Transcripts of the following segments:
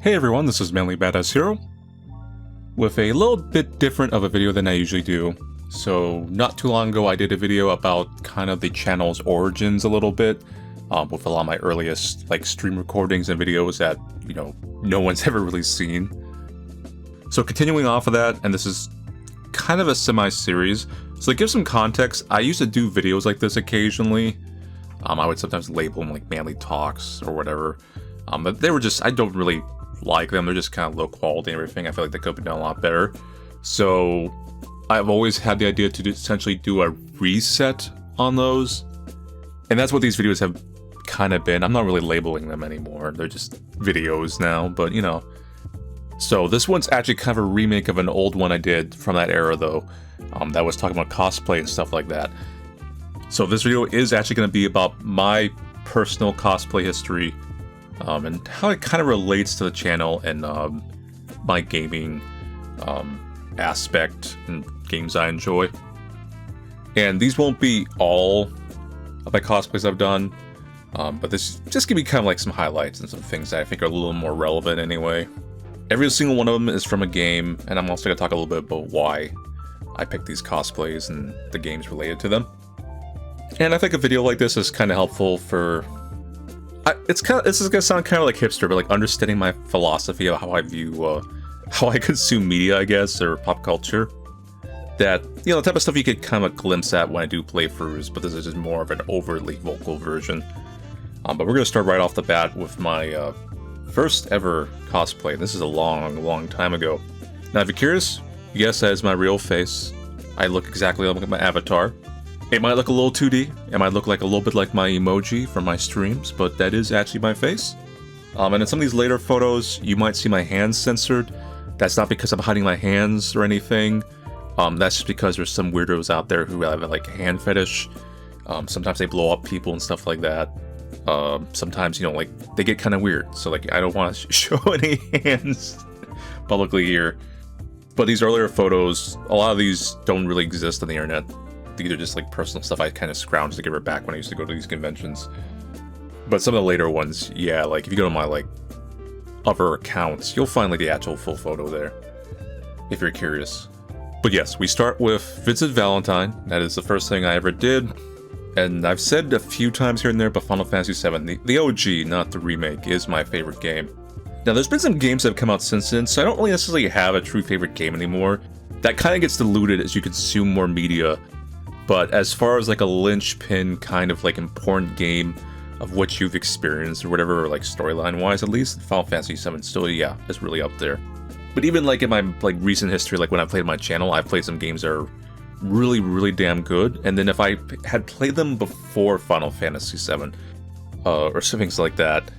Hey everyone, this is ManlyBadassHero with a little bit different of a video than I usually do. So not too long ago I did a video about kind of the channel's origins a little bit, with a lot of my earliest like stream recordings and videos that, no one's ever really seen. So continuing off of that, and this is kind of a semi-series, so to give some context, I used to do videos like this occasionally. I would sometimes label them like Manly Talks or whatever, but they were just, I don't really like them, they're just kind of low quality and everything. I feel like they could be done a lot better. So I've always had the idea to essentially do a reset on those, and that's what these videos have kind of been. I'm not really labeling them anymore, they're just videos now, but So this one's actually kind of a remake of an old one I did from that era though, that was talking about cosplay and stuff like that. So this video is actually going to be about my personal cosplay history, and how it kind of relates to the channel and my gaming aspect and games I enjoy. And these won't be all of my cosplays I've done, but this just give me kind of like some highlights and some things that I think are a little more relevant anyway. Every single one of them is from a game, and I'm also going to talk a little bit about why I picked these cosplays and the games related to them. And I think a video like this is kind of helpful for... this is going to sound kind of like hipster, but like understanding my philosophy of how I view, how I consume media, I guess, or pop culture. That, the type of stuff you get kind of a glimpse at when I do playthroughs, but this is just more of an overtly vocal version. But we're going to start right off the bat with my first ever cosplay. This is a long time ago. Now, if you're curious, yes, that is my real face. I look exactly like my avatar. It might look a little 2D, it might look like a little bit like my emoji from my streams, but that is actually my face. And in some of these later photos, you might see my hands censored. That's not because I'm hiding my hands or anything. That's just because there's some weirdos out there who have like a hand fetish. Sometimes they blow up people and stuff like that. Sometimes, like, they get kind of weird. So, like, I don't want to show any hands publicly here. But these earlier photos, a lot of these don't really exist on the internet. These are just, like, personal stuff I kind of scrounged to give her back when I used to go to these conventions. But some of the later ones, yeah, like, if you go to my, like, other accounts, you'll find, like, the actual full photo there, if you're curious. But yes, we start with Vincent Valentine. That is the first thing I ever did. And I've said a few times here and there, but Final Fantasy VII, the OG, not the remake, is my favorite game. Now, there's been some games that have come out since then, so I don't really necessarily have a true favorite game anymore. That kind of gets diluted as you consume more media. But as far as like a linchpin kind of like important game of what you've experienced or whatever, like storyline-wise at least, Final Fantasy VII still, yeah, is really up there. But even like in my like recent history, like when I played my channel, I've played some games that are really damn good, and then if I had played them before Final Fantasy VII, or some things like that,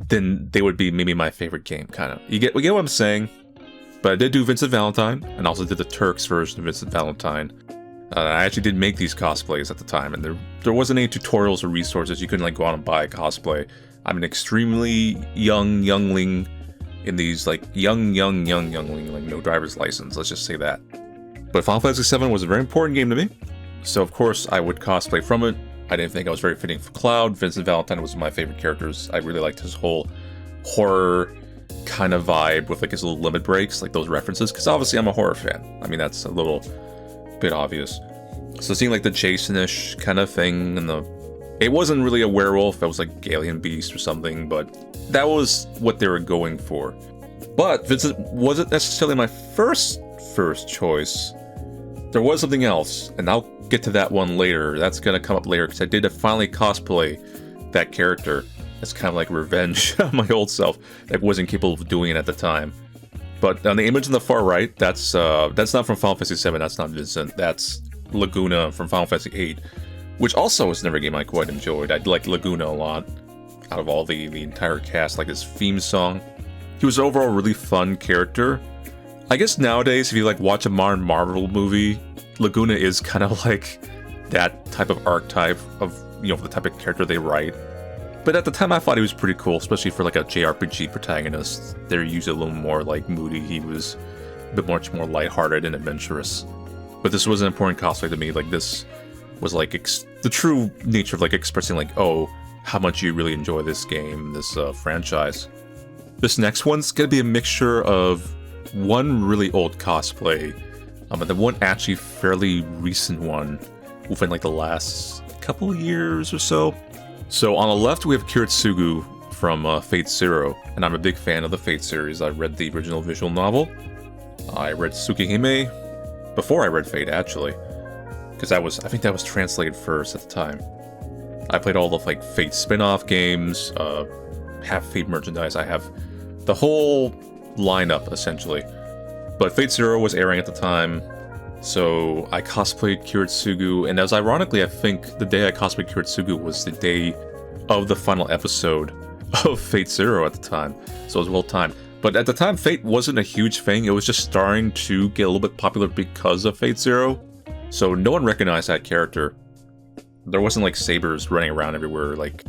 then they would be maybe my favorite game, kind of. We get what I'm saying? But I did do Vincent Valentine, and also did the Turks version of Vincent Valentine. I actually did make these cosplays at the time, and there wasn't any tutorials or resources. You couldn't like go out and buy a cosplay. I'm an extremely youngling in these, like youngling, like no driver's license, let's just say that. But Final Fantasy VII was a very important game to me, so of course I would cosplay from it. I didn't think I was very fitting for Cloud. Vincent Valentine was one of my favorite characters. I really liked his whole horror kind of vibe with like his little limit breaks, like those references, because obviously I'm a horror fan. I mean, that's a little bit obvious. So seeing like the Jason-ish kind of thing, and it wasn't really a werewolf, it was like alien beast or something, but that was what they were going for. But Vincent wasn't necessarily my first choice. There was something else, and I'll get to that one later. That's gonna come up later, because I did finally cosplay that character. It's kind of like revenge on my old self that wasn't capable of doing it at the time. But on the image on the far right, that's not from Final Fantasy VII, that's not Vincent, that's Laguna from Final Fantasy VIII, which also was never a game I quite enjoyed. I liked Laguna a lot, out of all the entire cast, like his theme song. He was overall a really fun character. I guess nowadays, if you like watch a modern Marvel movie, Laguna is kind of like that type of archetype of, the type of character they write. But at the time I thought he was pretty cool, especially for like a JRPG protagonist. They're usually a little more like moody, he was a bit much more lighthearted and adventurous. But this was an important cosplay to me, like this was like the true nature of like expressing like, oh, how much you really enjoy this game, this franchise. This next one's gonna be a mixture of one really old cosplay, and then one actually fairly recent one within like the last couple of years or so. So on the left we have Kiritsugu from Fate Zero, and I'm a big fan of the Fate series. I read the original visual novel. I read Tsukihime before I read Fate, actually, because I think that was translated first at the time. I played all the like Fate spin-off games, have Fate merchandise. I have the whole lineup essentially. But Fate Zero was airing at the time, so I cosplayed Kiritsugu, and as ironically, I think the day I cosplayed Kiritsugu was the day of the final episode of Fate Zero at the time, so it was well timed. But at the time, Fate wasn't a huge thing. It was just starting to get a little bit popular because of Fate Zero, so no one recognized that character. There wasn't like sabers running around everywhere. Like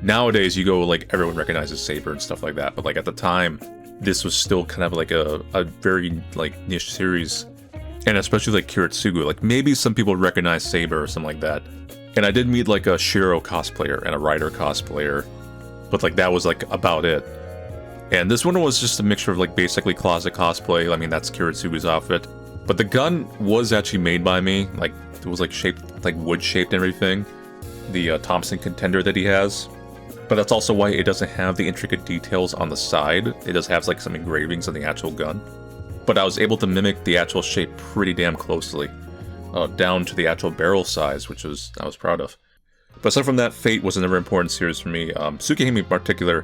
nowadays, you go like everyone recognizes Saber and stuff like that. But like at the time, this was still kind of like a very like niche series, and especially like Kiritsugu. Like maybe some people recognize Saber or something like that. And I did meet like a Shiro cosplayer and a Rider cosplayer, but like that was like about it. And this one was just a mixture of like basically closet cosplay. I mean, that's Kiritsugu's outfit. But the gun was actually made by me. Like it was like shaped, like wood shaped and everything. The Thompson Contender that he has. But that's also why it doesn't have the intricate details on the side. It does have like some engravings on the actual gun. But I was able to mimic the actual shape pretty damn closely. Down to the actual barrel size, which I was proud of. But aside from that, Fate was another important series for me. Tsukihime in particular.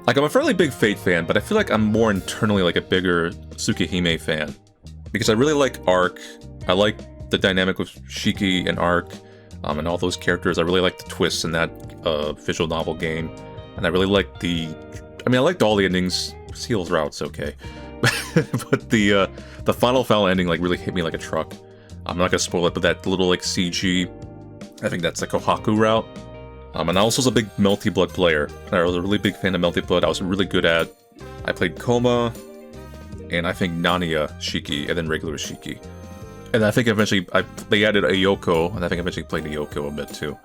Like, I'm a fairly big Fate fan, but I feel like I'm more internally like a bigger Tsukihime fan. Because I really like Arc. I like the dynamic with Shiki and Arc, and all those characters. I really like the twists in that visual novel game. And I really like I liked all the endings. Seal's route's okay. But the final ending like really hit me like a truck. I'm not gonna spoil it, but that little like CG, I think that's like Kohaku route. And I also was a big Melty Blood player. I was a really big fan of Melty Blood. I was really good at. I played Koma, and I think Nania Shiki, and then regular Shiki. And I think eventually they added Ayoko, and I think I eventually played Ayoko a bit too.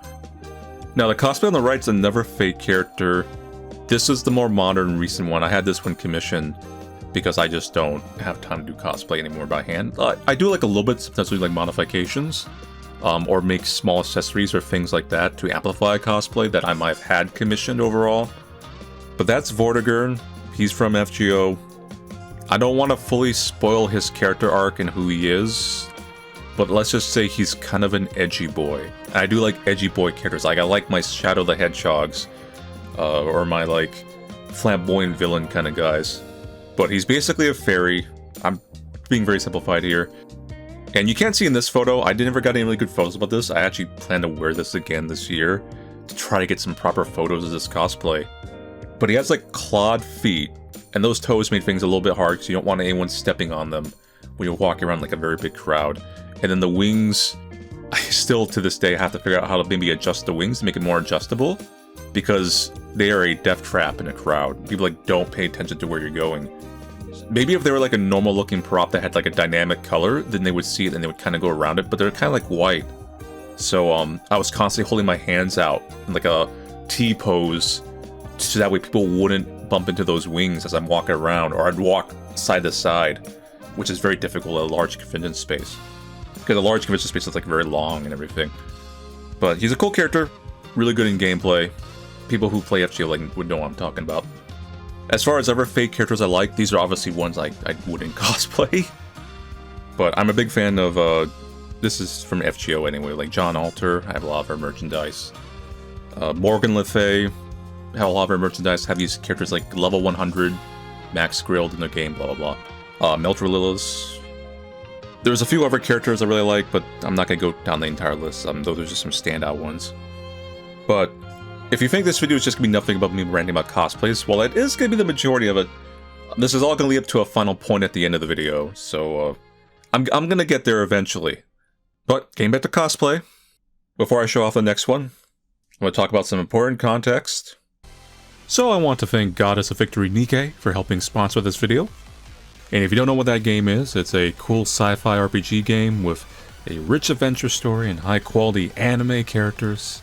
Now the cosplay on the right's another Fate character. This is the more modern, recent one. I had this one commissioned because I just don't have time to do cosplay anymore by hand. I do like a little bit, sometimes do like modifications. Or make small accessories or things like that to amplify cosplay that I might have had commissioned overall. But that's Vortigern. He's from FGO. I don't want to fully spoil his character arc and who he is, but let's just say he's kind of an edgy boy. I do like edgy boy characters. Like I like my Shadow the Hedgehogs, or my like flamboyant villain kind of guys. But he's basically a fairy. I'm being very simplified here. And you can't see in this photo, I never got any really good photos about this. I actually plan to wear this again this year to try to get some proper photos of this cosplay. But he has like clawed feet, and those toes made things a little bit hard because you don't want anyone stepping on them when you're walking around like a very big crowd. And then the wings, I still to this day have to figure out how to maybe adjust the wings to make it more adjustable, because they are a death trap in a crowd. People like don't pay attention to where you're going. Maybe if they were like a normal looking prop that had like a dynamic color, then they would see it and they would kind of go around it, but they're kind of like white. So I was constantly holding my hands out in like a T pose, so that way people wouldn't bump into those wings as I'm walking around, or I'd walk side to side, which is very difficult at a large convention space. Because a large convention space is like very long and everything. But he's a cool character, really good in gameplay. People who play FGO like would know what I'm talking about. As far as other Fate characters I like, these are obviously ones I wouldn't cosplay. But I'm a big fan of, this is from FGO anyway, like John Alter, I have a lot of her merchandise. Morgan Le Fay, have a lot of her merchandise, have these characters like level 100, max grilled in the game, blah blah blah. Meltrililis. There's a few other characters I really like, but I'm not going to go down the entire list, though there's just some standout ones. But if you think this video is just going to be nothing about me ranting about cosplays, well, it is going to be the majority of it. This is all going to lead up to a final point at the end of the video, so I'm going to get there eventually. But getting back to cosplay, before I show off the next one, I'm going to talk about some important context. So I want to thank Goddess of Victory Nikke for helping sponsor this video. And if you don't know what that game is, it's a cool sci-fi RPG game with a rich adventure story and high-quality anime characters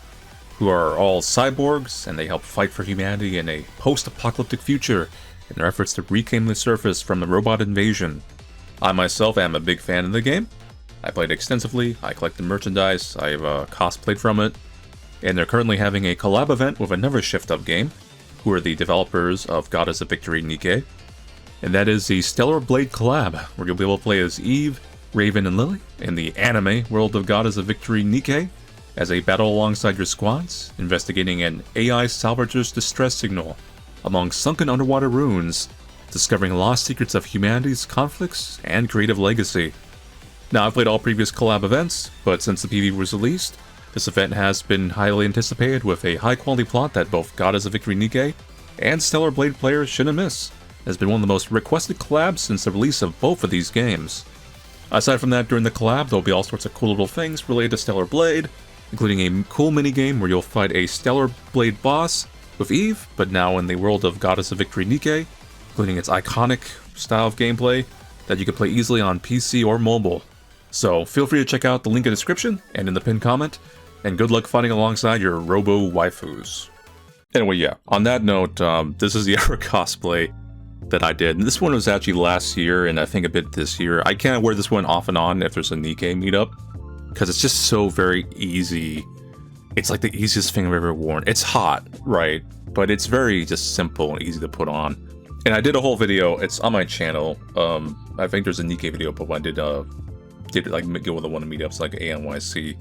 who are all cyborgs, and they help fight for humanity in a post-apocalyptic future in their efforts to reclaim the surface from the robot invasion. I myself am a big fan of the game. I played extensively, I collected merchandise, I've cosplayed from it, and they're currently having a collab event with another Shift Up game, who are the developers of Goddess of Victory Nikke, and that is the Stellar Blade collab, where you'll be able to play as Eve, Raven, and Lily in the anime world of Goddess of Victory Nikke, as they battle alongside your squads, investigating an AI salvager's distress signal among sunken underwater ruins, discovering lost secrets of humanity's conflicts and creative legacy. Now, I've played all previous collab events, but since the PV was released, this event has been highly anticipated with a high-quality plot that both Goddess of Victory Nikke and Stellar Blade players shouldn't miss. It has been one of the most requested collabs since the release of both of these games. Aside from that, during the collab, there'll be all sorts of cool little things related to Stellar Blade, including a cool minigame where you'll fight a Stellar Blade boss with Eve, but now in the world of Goddess of Victory Nikke, including its iconic style of gameplay that you can play easily on PC or mobile. So feel free to check out the link in the description and in the pinned comment, and good luck fighting alongside your robo waifus. Anyway, yeah, on that note, this is the other cosplay that I did. And this one was actually last year, and I think a bit this year. I can't wear this one off and on if there's a Nikke meetup, because it's just so very easy. It's like the easiest thing I've ever worn. It's hot, right? But it's very just simple and easy to put on. And I did a whole video, it's on my channel. I think there's a Nikke video, but when I did like go with one of the meetups like ANYC,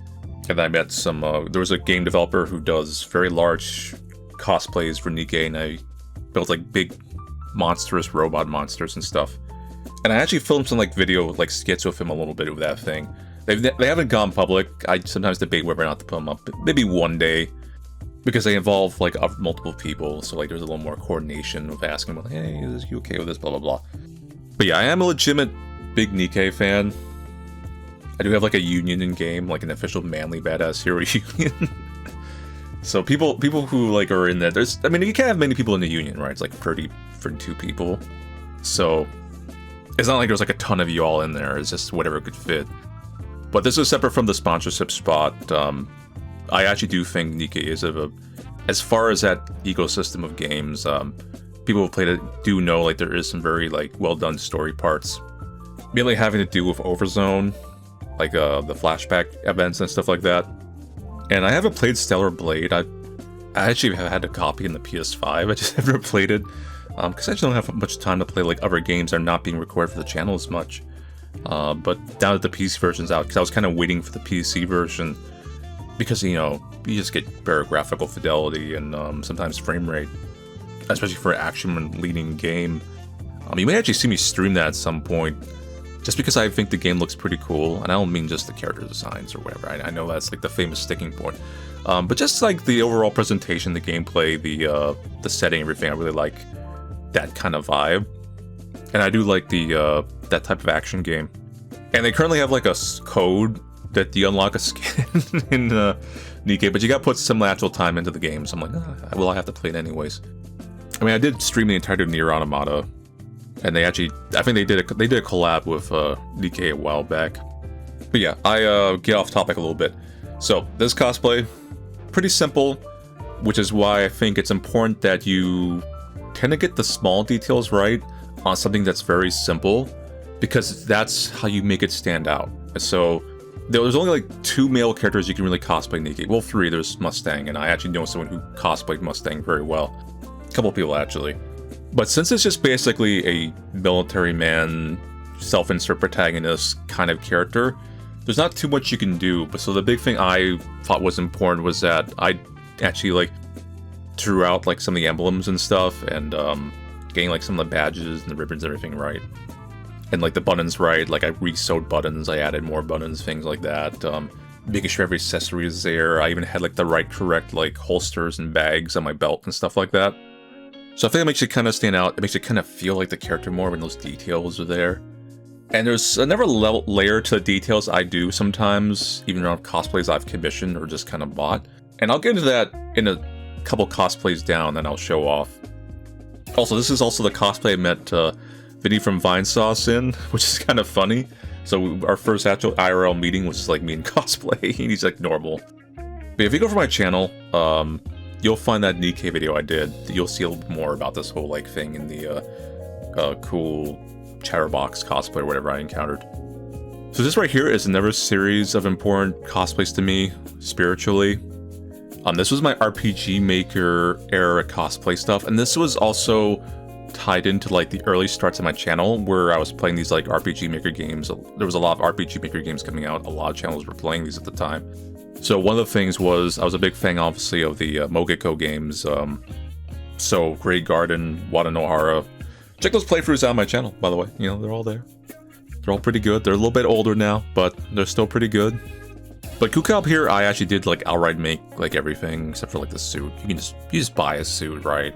and I met some there was a game developer who does very large cosplays for Nikke, and I built like big monstrous robot monsters and stuff, and I actually filmed some like video like skits with him a little bit with that thing. They haven't gone public. I sometimes debate whether or not to put them up, but maybe one day, because they involve like multiple people, so like there's a little more coordination with asking them, like, hey, is you okay with this, blah blah blah. But yeah, I am a legitimate big Nikke fan. I do have like a union in game, like an official ManlyBadassHero union. So people who like are in there, I mean, you can't have many people in the union, right? It's like 32 people. So it's not like there's like a ton of you all in there. It's just whatever could fit. But this is separate from the sponsorship spot. I actually do think Nikke is as far as that ecosystem of games, people who played it do know like there is some very like well done story parts, mainly having to do with Overzone, like the flashback events and stuff like that. And I haven't played Stellar Blade. I actually have had a copy in the PS5. I just haven't played it because I just don't have much time to play like other games that are not being recorded for the channel as much. But now that the PC version's out, because I was kind of waiting for the PC version, because you know you just get better graphical fidelity and sometimes frame rate, especially for an action and leading game. You may actually see me stream that at some point, just because I think the game looks pretty cool, and I don't mean just the character designs or whatever. I know that's like the famous sticking point, but just like the overall presentation, the gameplay, the setting, everything. I really like that kind of vibe, and I do like the that type of action game. And they currently have like a code that you unlock a skin in Nikke, but you got to put some actual time into the game. So I'm like, well, I have to play it anyways. I mean, I did stream the entirety of Nier Automata. And they actually, I think they did a collab with Nikke a while back. But yeah, I get off topic a little bit. So this cosplay, pretty simple, which is why I think it's important that you tend to get the small details right on something that's very simple, because that's how you make it stand out. So there's only like 2 male characters you can really cosplay Nikke. Well, 3. There's Mustang, and I actually know someone who cosplayed Mustang very well. A couple people actually. But since it's just basically a military man, self-insert protagonist kind of character, there's not too much you can do. But so the big thing I thought was important was that I actually like drew out like some of the emblems and stuff, and getting like some of the badges and the ribbons and everything right, and like the buttons right. Like I re-sewed buttons, I added more buttons, things like that. Making sure every accessory is there. I even had like the correct like holsters and bags on my belt and stuff like that. So I think it makes it kind of stand out. It makes it kind of feel like the character more when those details are there. And there's another layer to the details I do sometimes, even around cosplays I've commissioned or just kind of bought. And I'll get into that in a couple cosplays down that I'll show off. Also, this is also the cosplay I met Vidya from Vinesauce in, which is kind of funny. So our first actual IRL meeting was just like me and cosplay, and he's like normal. But if you go for my channel, you'll find that Nikke video I did. You'll see a little bit more about this whole like thing in the cool chatterbox cosplay or whatever I encountered. So this right here is another series of important cosplays to me, spiritually. This was my RPG Maker era cosplay stuff, and this was also tied into like the early starts of my channel where I was playing these like RPG Maker games. There was a lot of RPG Maker games coming out. A lot of channels were playing these at the time. So one of the things was I was a big fan, obviously, of the Mogeko games. So Grey Garden, Wadanohara. Check those playthroughs out on my channel, by the way. You know, they're all there. They're all pretty good. They're a little bit older now, but they're still pretty good. But Kukab here, I actually did like outright make like everything except for like the suit. You just buy a suit, right?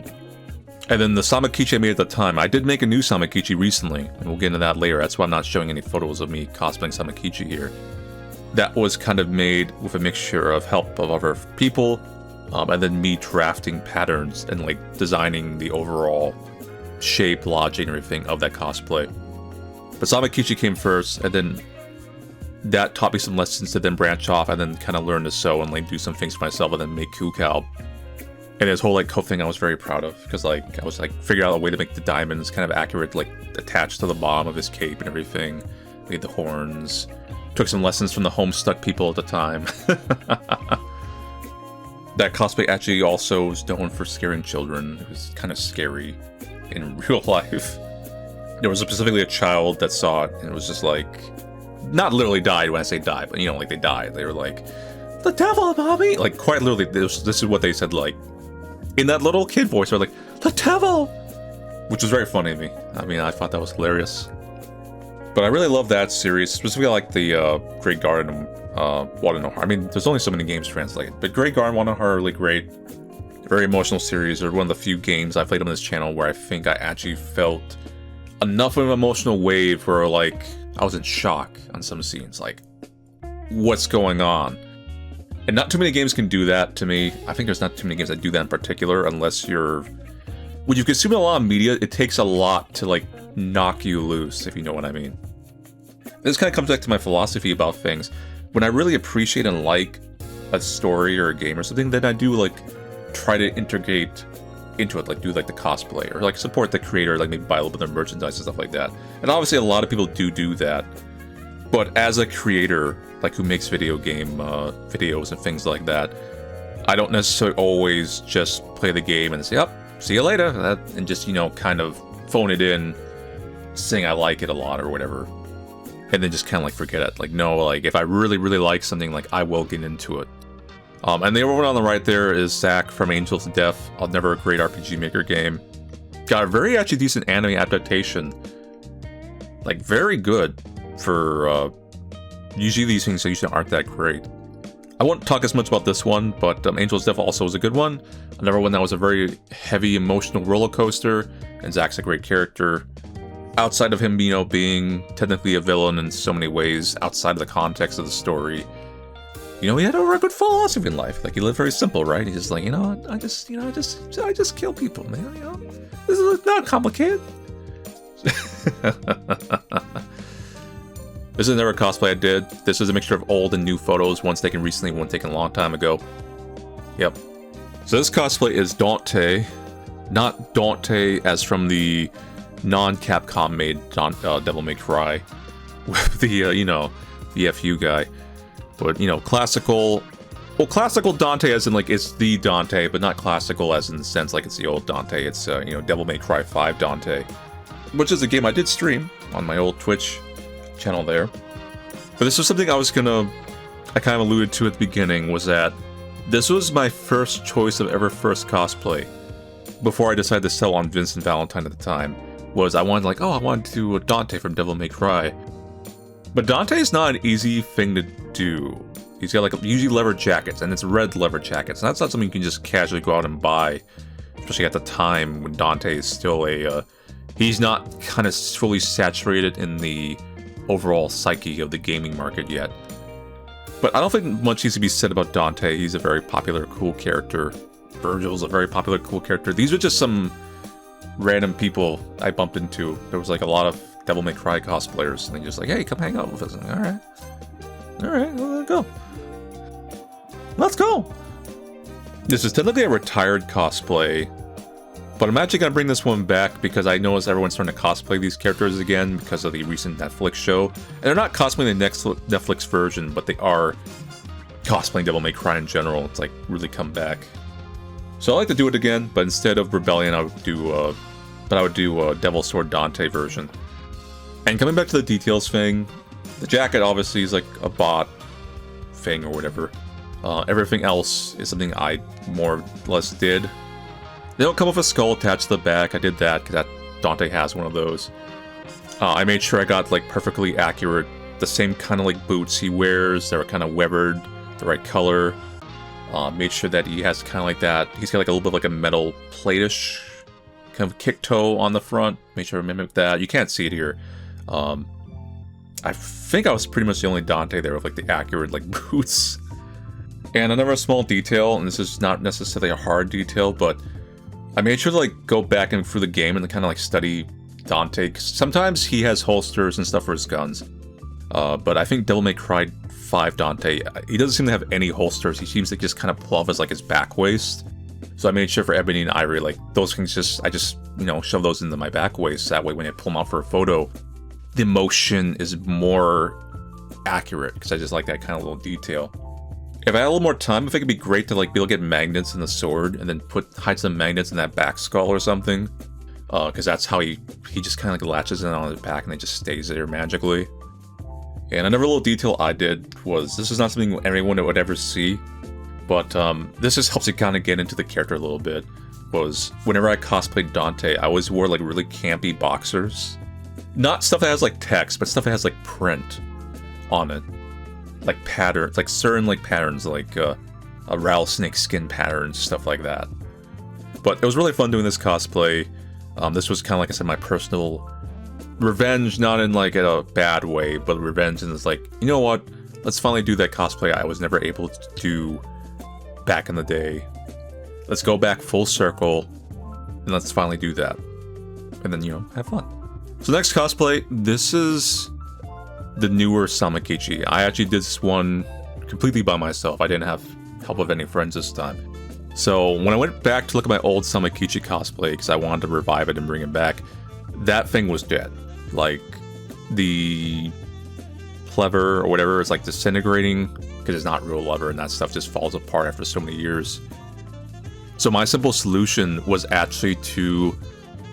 And then the Samakichi I made at the time, I did make a new Samakichi recently, and we'll get into that later. That's why I'm not showing any photos of me cosplaying Samakichi here. That was kind of made with a mixture of help of other people, and then me drafting patterns and like designing the overall shape, logic, and everything of that cosplay. But Samakichi came first, and then that taught me some lessons to then branch off and then kind of learn to sew and like do some things for myself and then make Kukab. And his whole like coat thing I was very proud of, because like I was like figured out a way to make the diamonds kind of accurate, like attached to the bottom of his cape and everything. Made the horns. Took some lessons from the Homestuck people at the time. That cosplay actually also was known for scaring children. It was kind of scary in real life. There was specifically a child that saw it and it was just like, not literally died when I say died, but you know, like they died. They were like, the devil, mommy! Like quite literally, this is what they said, like, in that little kid voice, they're like, the devil! Which was very funny to me. I mean, I thought that was hilarious. But I really love that series, specifically like the Grey Garden, Wadanohara. I mean, there's only so many games translated, but Grey Garden, Wadanohara are really great. Very emotional series. They're one of the few games I played on this channel where I think I actually felt enough of an emotional wave where like I was in shock on some scenes, like, what's going on? And not too many games can do that to me. I think there's not too many games that do that in particular, unless you're... When you've consumed a lot of media, it takes a lot to, like, knock you loose, if you know what I mean. This kind of comes back to my philosophy about things. When I really appreciate and like a story or a game or something, then I do, like, try to integrate into it, like do like the cosplay or like support the creator, like maybe buy a little bit of merchandise and stuff like that. And obviously a lot of people do that, but as a creator like who makes video game videos and things like that, I don't necessarily always just play the game and say, "Yep, see you later," and just, you know, kind of phone it in, saying I like it a lot or whatever, and then just kind of like forget it. Like, no, like if I really like something, like I will get into it. And the one on the right there is Zack from Angel to Death. Never a great RPG Maker game. Got a very actually decent anime adaptation. Like, very good for, usually these things usually aren't that great. I won't talk as much about this one, but Angel's Death also was a good one. Another one that was a very heavy emotional roller coaster, and Zack's a great character. Outside of him, you know, being technically a villain in so many ways, outside of the context of the story, you know, he had a very good philosophy in life. Like, he lived very simple, right? He's just like, you know, I just kill people, man. You know, this is not complicated. This is another cosplay I did. This is a mixture of old and new photos, ones taken recently, one taken a long time ago. Yep. So this cosplay is Dante, not Dante as from the non-Capcom made Devil May Cry with the you know, the FU guy. But, you know, classical Dante as in, like, it's the Dante, but not classical as in the sense, like, it's the old Dante. It's, you know, Devil May Cry 5 Dante, which is a game I did stream on my old Twitch channel there. But this was something I kind of alluded to at the beginning, was that this was my first choice of ever first cosplay. Before I decided to sell on Vincent Valentine at the time, was I wanted, like, oh, I wanted to do a Dante from Devil May Cry. But Dante is not an easy thing to do. He's got like usually leather jackets, and it's red leather jackets, and that's not something you can just casually go out and buy, especially at the time when Dante is still a, he's not kind of fully saturated in the overall psyche of the gaming market yet. But I don't think much needs to be said about Dante. He's a very popular, cool character. Virgil's a very popular, cool character. These are just some random people I bumped into. There was like a lot of Devil May Cry cosplayers, and they just like, hey, come hang out with us. Alright, well, let's go. This is technically a retired cosplay, but I'm actually going to bring this one back because I noticed everyone's starting to cosplay these characters again because of the recent Netflix show. And they're not cosplaying the next Netflix version, but they are cosplaying Devil May Cry in general. It's like really come back. So I like to do it again, but instead of Rebellion, I would do Devil's Sword Dante version. And coming back to the details thing, the jacket obviously is like a bot thing or whatever. Everything else is something I more or less did. They don't come with a skull attached to the back. I did that because Dante has one of those. I made sure I got like perfectly accurate, the same kind of like boots he wears. They were kind of weathered, the right color. Made sure that he has kind of like that. He's got like a little bit of like a metal plate-ish kind of kick toe on the front. Made sure to mimic that. You can't see it here. I think I was pretty much the only Dante there with like the accurate like boots. And another small detail, and this is not necessarily a hard detail, but I made sure to like go back and through the game and kind of like study Dante. 'Cause sometimes he has holsters and stuff for his guns. But I think Devil May Cry 5 Dante, he doesn't seem to have any holsters. He seems to just kind of pull off as like his back waist. So I made sure for Ebony and Ivory, like those things I just, you know, shove those into my back waist. That way when I pull them out for a photo, the motion is more accurate because I just like that kind of little detail. If I had a little more time, I think it'd be great to like be able to get magnets in the sword and then hide some magnets in that back skull or something. Because that's how he just kind of like latches in on his back and it just stays there magically. And another little detail I did was, this is not something everyone would ever see, but this just helps you kind of get into the character a little bit, was whenever I cosplayed Dante, I always wore like really campy boxers. Not stuff that has like text, but stuff that has like print on it. Like patterns, like certain like patterns, like a rattlesnake skin patterns, stuff like that. But it was really fun doing this cosplay. This was kind of like I said, my personal revenge, not in like a bad way, but revenge, and it's like, you know what? Let's finally do that cosplay I was never able to do back in the day. Let's go back full circle, and let's finally do that. And then, you know, have fun. So next cosplay, this is the newer Samakichi. I actually did this one completely by myself. I didn't have help of any friends this time. So when I went back to look at my old Samakichi cosplay, because I wanted to revive it and bring it back, that thing was dead. Like, the lever or whatever is like disintegrating, because it's not real leather and that stuff just falls apart after so many years. So my simple solution was actually to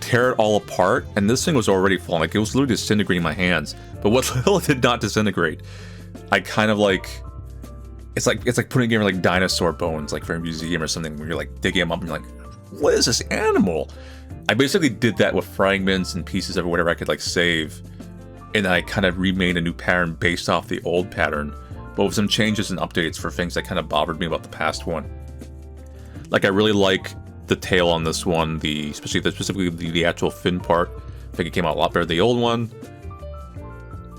tear it all apart, and this thing was already falling. Like, it was literally disintegrating in my hands. But what little did not disintegrate, I kind of like, it's like putting together like dinosaur bones, like for a museum or something, where you're like digging them up and you're like, what is this animal? I basically did that with fragments and pieces of whatever I could like save, and I kind of remade a new pattern based off the old pattern, but with some changes and updates for things that kind of bothered me about the past one. Like, I really like the tail on this one, specifically the actual fin part. I think it came out a lot better than the old one.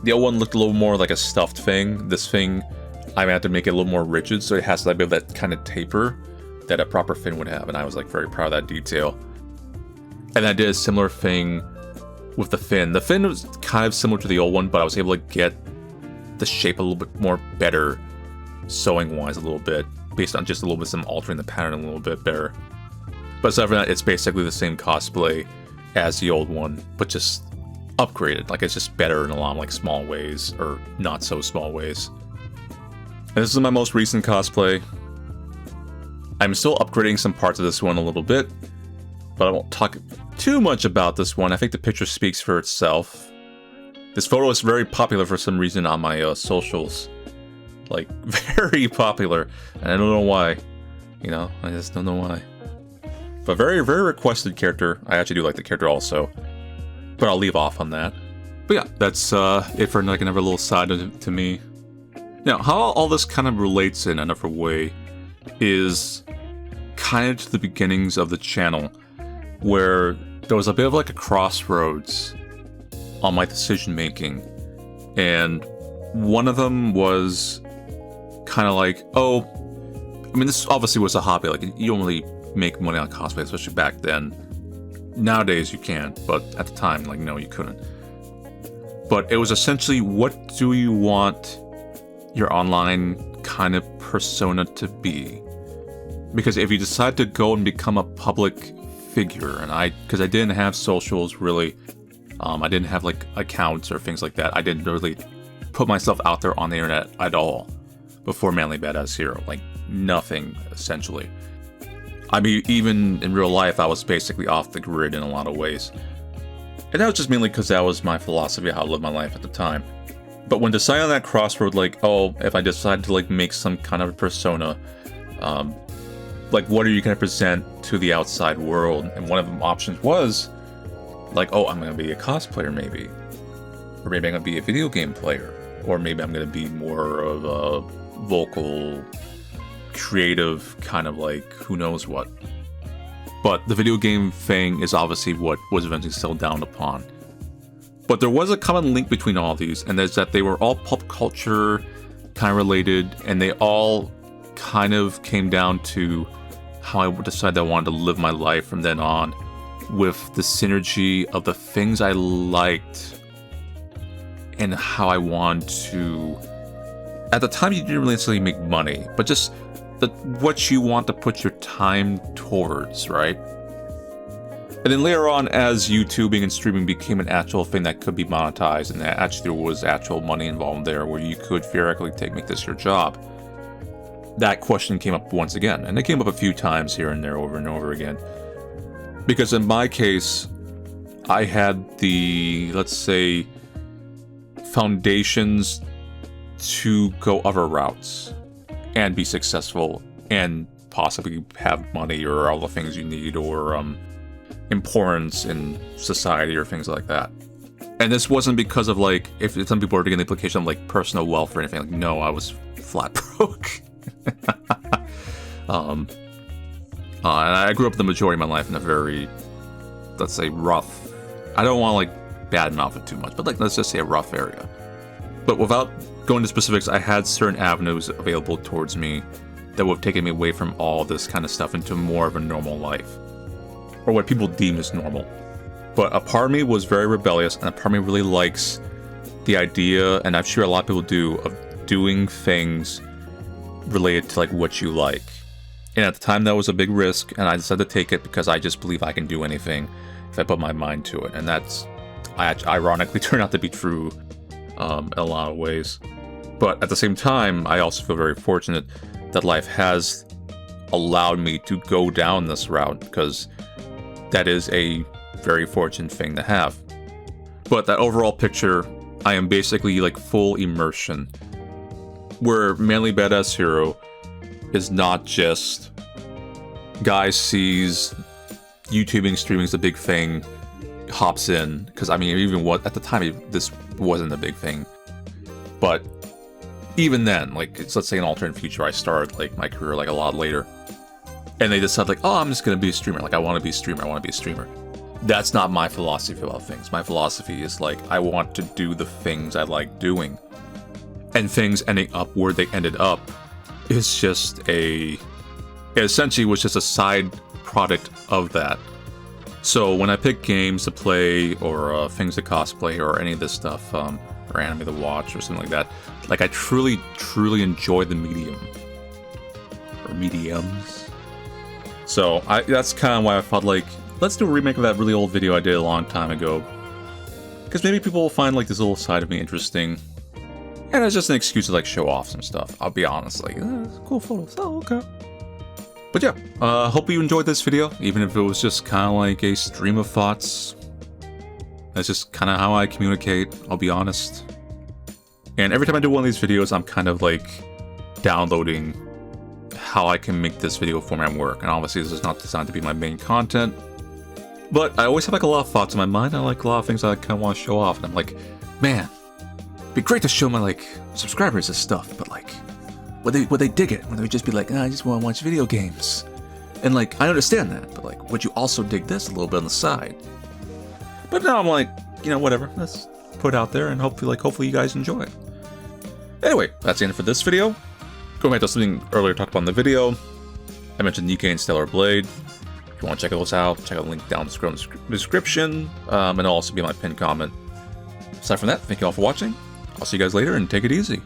The old one looked a little more like a stuffed thing. This thing, I had to make it a little more rigid, so it has a bit of that kind of taper that a proper fin would have, and I was like very proud of that detail. And I did a similar thing with the fin. The fin was kind of similar to the old one, but I was able to get the shape a little bit more better, sewing-wise a little bit, based on just a little bit some altering the pattern a little bit better. But aside from that, it's basically the same cosplay as the old one, but just upgraded. Like, it's just better in a lot of like small ways, or not so small ways. And this is my most recent cosplay. I'm still upgrading some parts of this one a little bit, but I won't talk too much about this one. I think the picture speaks for itself. This photo is very popular for some reason on my socials. Like, very popular, and I don't know why. You know, I just don't know why. But very, very requested character. I actually do like the character also, but I'll leave off on that. But yeah, that's it for like another little side to me. Now, how all this kind of relates in another way is kind of to the beginnings of the channel, where there was a bit of like a crossroads on my decision making, and one of them was kind of like, oh, I mean, this obviously was a hobby. Like, you don't really make money on cosplay, especially back then. Nowadays you can, but at the time, like, no, you couldn't. But it was essentially, what do you want your online kind of persona to be? Because if you decide to go and become a public figure, and because I didn't have socials really, I didn't have like accounts or things like that. I didn't really put myself out there on the internet at all before ManlyBadassHero. Like nothing, essentially. I mean, even in real life, I was basically off the grid in a lot of ways. And that was just mainly because that was my philosophy of how to live my life at the time. But when deciding on that crossroad, like, oh, if I decide to like make some kind of a persona, like, what are you going to present to the outside world? And one of the options was, like, oh, I'm going to be a cosplayer, maybe. Or maybe I'm going to be a video game player. Or maybe I'm going to be more of a vocal, creative, kind of like, who knows what. But the video game thing is obviously what was eventually settled down upon. But there was a common link between all these, and that's that they were all pop culture kind of related, and they all kind of came down to how I decided I wanted to live my life from then on, with the synergy of the things I liked and how I wanted to. At the time, you didn't really necessarily make money, but just what you want to put your time towards, right? And then later on, as YouTubing and streaming became an actual thing that could be monetized, and that actually there was actual money involved there, where you could theoretically make this your job, that question came up once again. And it came up a few times here and there, over and over again. Because in my case, I had the, let's say, foundations to go other routes and be successful and possibly have money or all the things you need, or importance in society or things like that. And this wasn't because of like, if some people are taking the implication of like personal wealth or anything, like, no, I was flat broke. And I grew up the majority of my life in a very, let's say, rough, I don't want to like badmouth it too much, but like, let's just say a rough area. But without going to specifics, I had certain avenues available towards me that would have taken me away from all this kind of stuff into more of a normal life, or what people deem as normal. But a part of me was very rebellious, and a part of me really likes the idea, and I'm sure a lot of people do, of doing things related to like what you like. And at the time, that was a big risk, and I decided to take it because I just believe I can do anything if I put my mind to it. And that's ironically turned out to be true in a lot of ways. But at the same time, I also feel very fortunate that life has allowed me to go down this route, because that is a very fortunate thing to have. But that overall picture, I am basically like full immersion, where ManlyBadassHero is not just guy sees YouTubing, streaming is a big thing, hops in, because I mean, even what at the time this wasn't a big thing. But even then, like, it's, let's say an alternate future, I started like my career like a lot later, and they decide like, oh, I'm just gonna be a streamer. Like, I want to be a streamer. I want to be a streamer. That's not my philosophy about things. My philosophy is like, I want to do the things I like doing, and things ending up where they ended up is just it essentially was just a side product of that. So when I pick games to play, or things to cosplay, or any of this stuff, or anime to watch, or something like that, like, I truly, truly enjoy the medium, or mediums. So that's kind of why I thought, like, let's do a remake of that really old video I did a long time ago, because maybe people will find like this little side of me interesting, and it's just an excuse to like show off some stuff. I'll be honest, like, cool photos. Oh, okay. But yeah, hope you enjoyed this video, even if it was just kind of like a stream of thoughts. That's just kind of how I communicate, I'll be honest. And every time I do one of these videos, I'm kind of like downloading how I can make this video format work. And obviously this is not designed to be my main content, but I always have like a lot of thoughts in my mind. I like a lot of things I kind of want to show off, and I'm like, man, it'd be great to show my like subscribers this stuff, but like, would they dig it? Would they just be like, I just want to watch video games? And like, I understand that, but like, would you also dig this a little bit on the side? But now I'm like, whatever, let's put it out there, and hopefully you guys enjoy it. Anyway, that's the end for this video. Going back to something earlier talked about in the video, I mentioned Nikke and Stellar Blade. If you want to check those out, check out the link down in the description, and it'll also be my pinned comment. Aside from that, thank you all for watching. I'll see you guys later, and take it easy.